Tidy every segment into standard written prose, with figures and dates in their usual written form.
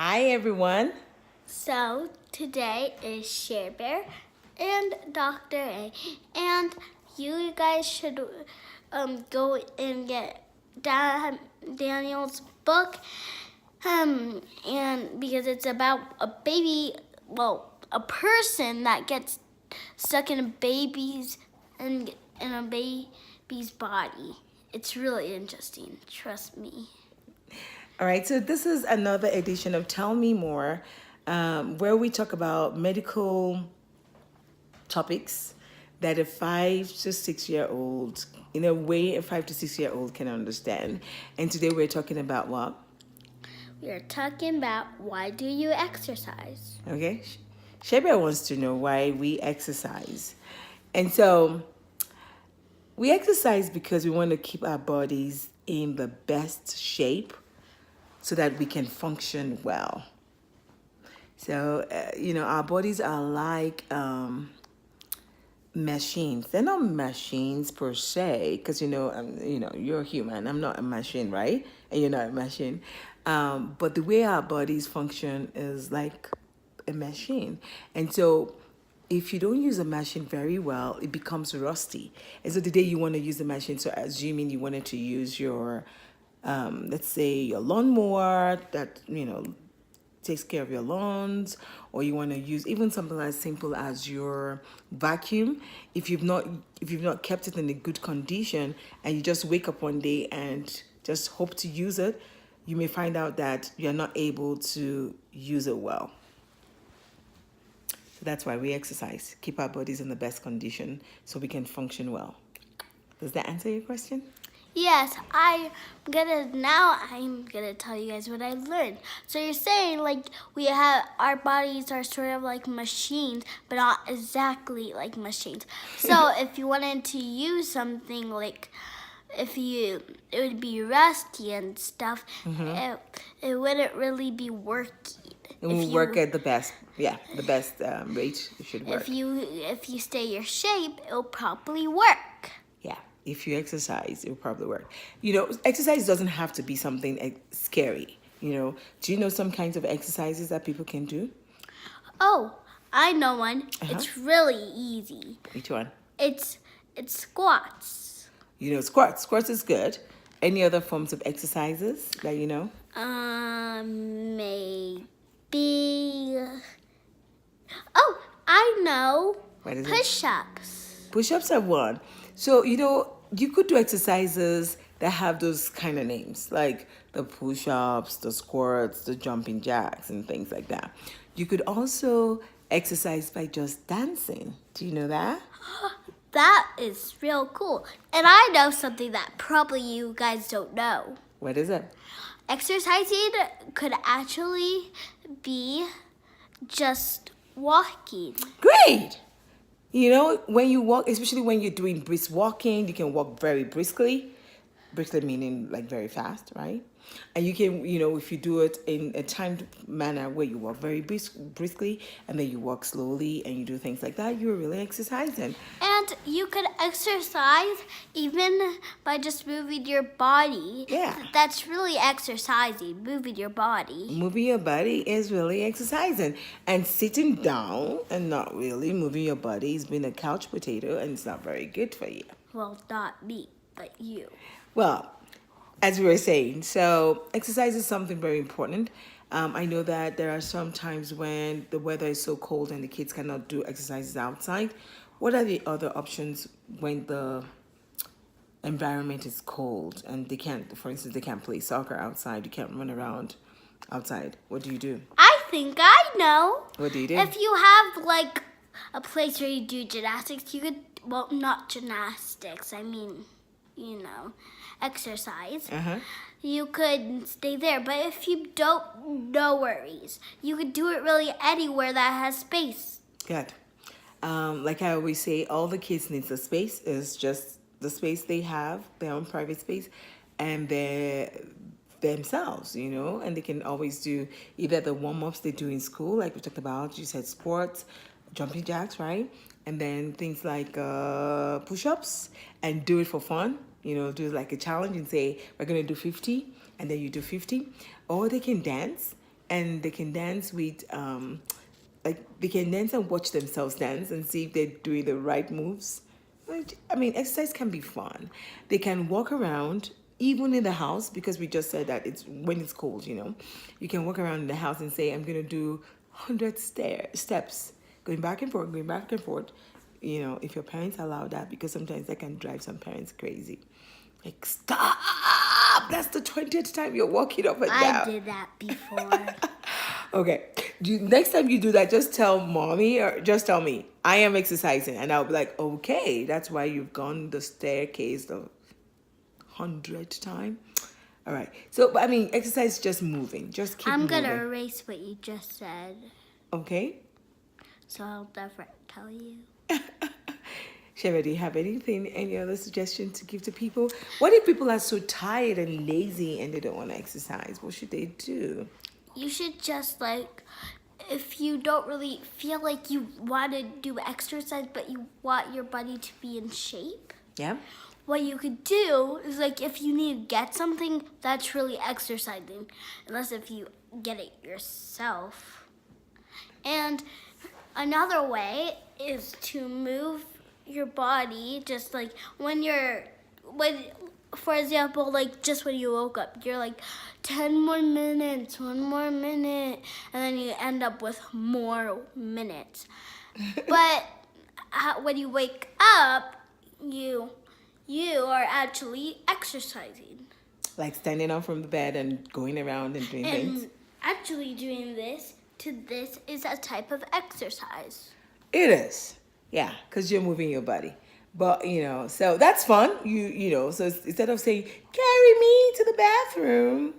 Hi, everyone. So today is Share Bear and Dr. A, and you guys should go and get Daniel's book, and because it's about a baby, a person that gets stuck in a baby's in a baby's body. It's really interesting. Trust me. All right, so this is another edition of Tell Me More, where we talk about medical topics that a 5 to 6 year old, in a way, a 5 to 6 year old can understand. And today we're talking about what? We are talking about why do you exercise? Okay, Sheba wants to know why we exercise. And so we exercise because we want to keep our bodies in the best shape so that we can function well. So, our bodies are like machines. They're not machines per se, because you're human. I'm not a machine, right? And you're not a machine. But the way our bodies function is like a machine, and so if you don't use a machine very well, it becomes rusty. And so the day you want to use the machine, so assuming you wanted to use your, let's say your lawnmower that takes care of your lawns, or you want to use even something as simple as your vacuum. If you've not kept it in a good condition and you just wake up one day and just hope to use it, you may find out that you're not able to use it well. So that's why we exercise, keep our bodies in the best condition so we can function well. Does that answer your question? Yes, I'm gonna tell you guys what I learned. So you're saying like we have our bodies are sort of like machines, but not exactly like machines. So if you wanted to use something like it would be rusty and stuff, it wouldn't really be working. It will work at the best. Yeah, the best rate it should work. If you stay your shape, it'll probably work. Yeah, if you exercise, it will probably work. Exercise doesn't have to be something scary. Do you know some kinds of exercises that people can do? Oh, I know one. It's really easy. Which one? It's squats. Squats. Squats is good. Any other forms of exercises that you know? Maybe. Oh, I know. What is it? Push-ups. Push-ups are one. So, you could do exercises that have those kind of names, like the push-ups, the squats, the jumping jacks, and things like that. You could also exercise by just dancing. Do you know that? That is real cool. And I know something that probably you guys don't know. What is it? Exercising could actually be just walking. Great! When you walk, especially when you're doing brisk walking, you can walk very briskly. Briskly meaning like very fast, right? And you can, if you do it in a timed manner where you walk very briskly and then you walk slowly and you do things like that, you're really exercising. And you could exercise even by just moving your body. Yeah. That's really exercising, moving your body. Moving your body is really exercising. And sitting down and not really moving your body is being a couch potato, and it's not very good for you. Well, not me, but you. Well, as we were saying, so exercise is something very important. I know that there are some times when the weather is so cold and the kids cannot do exercises outside. What are the other options when the environment is cold and they can't, for instance, they can't play soccer outside, you can't run around outside? What do you do? I think I know. What do you do? If you have like a place where you do gymnastics, you could, well, not gymnastics, I mean, exercise. You could stay there. But if you don't, no worries. You could do it really anywhere that has space. Good. Like I always say, all the kids need the space is just the space they have, their own private space, and themselves, and they can always do either the warm-ups they do in school, like we talked about, you said sports, jumping jacks, right? And then things like push-ups, and do it for fun. Do like a challenge and say, we're going to do 50, and then you do 50. Or they can dance. and they can dance with like they can dance and watch themselves dance and see if they're doing the right moves. I mean, exercise can be fun. They can walk around even in the house, because we just said that it's when it's cold, you can walk around in the house and say, I'm gonna do 100 steps, going back and forth, going back and forth. If your parents allow that, because sometimes that can drive some parents crazy. Like, stop! That's the 20th time you're walking up and down. I did that before. Okay. Next time you do that, just tell mommy or just tell me, I am exercising. And I'll be like, okay, that's why you've gone the staircase the 100th time. All right. So, I mean, exercise is just moving. Just keep moving. I'm going to erase what you just said. Okay. So I'll never tell you. Sheba, do you have any other suggestion to give to people? What if people are so tired and lazy and they don't want to exercise? What should they do? You should just if you don't really feel like you want to do exercise, but you want your body to be in shape. Yeah. What you could do is if you need to get something, that's really exercising. Unless if you get it yourself. And another way is to move your body, just when for example, just when you woke up, you're 10 more minutes, 1 more minute, and then you end up with more minutes. But when you wake up, you are actually exercising. Like standing up from the bed and going around and doing things? And actually doing this is a type of exercise. It is. Yeah, because you're moving your body. But, so that's fun. So instead of saying, carry me to the bathroom,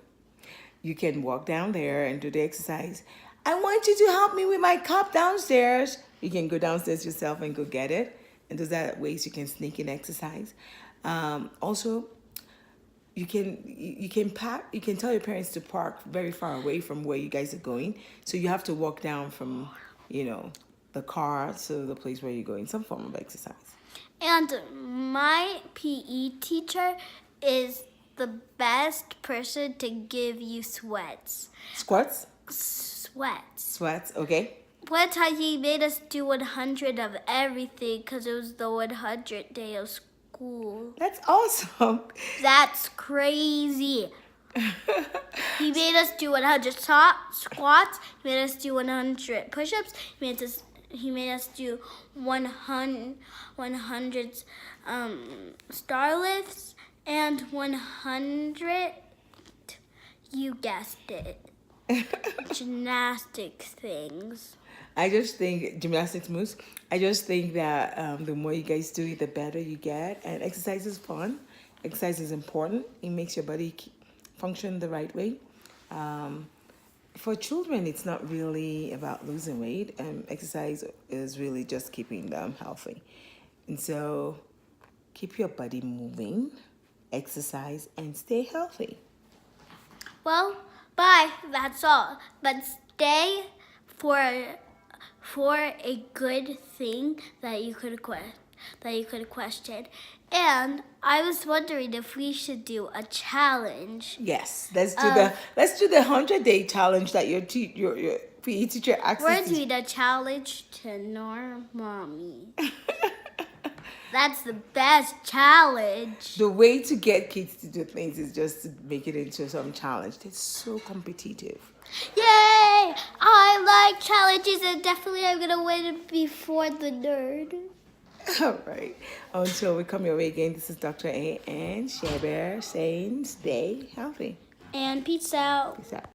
you can walk down there and do the exercise. I want you to help me with my cup downstairs. You can go downstairs yourself and go get it. And those are ways you can sneak in exercise. Also, you can tell your parents to park very far away from where you guys are going. So you have to walk down from, the car to the place where you're going, some form of exercise. And my PE teacher is the best person to give you sweats. Squats? Sweats. Okay. One time he made us do 100 of everything because it was the 100th day of school. That's awesome. That's crazy. He made us do 100 squats. He made us do 100 push-ups. He made us do 100 star lifts and 100, you guessed it, gymnastic things. I just think gymnastics moves. I just think that the more you guys do it, the better you get. And exercise is fun. Exercise is important. It makes your body function the right way. For children, it's not really about losing weight. Exercise is really just keeping them healthy. And so keep your body moving, exercise, and stay healthy. Well, bye. That's all. But stay for a good thing that you could question. And I was wondering if we should do a challenge. Yes, let's do the 100-day challenge that your PE teacher asked us We're to doing a challenge to Nora Mommy. That's the best challenge. The way to get kids to do things is just to make it into some challenge. It's so competitive. Yay! I like challenges, and definitely I'm gonna win before the nerd. All right. Until we come your way again, this is Dr. A and Shea Bear saying stay healthy. And peace out. Peace out.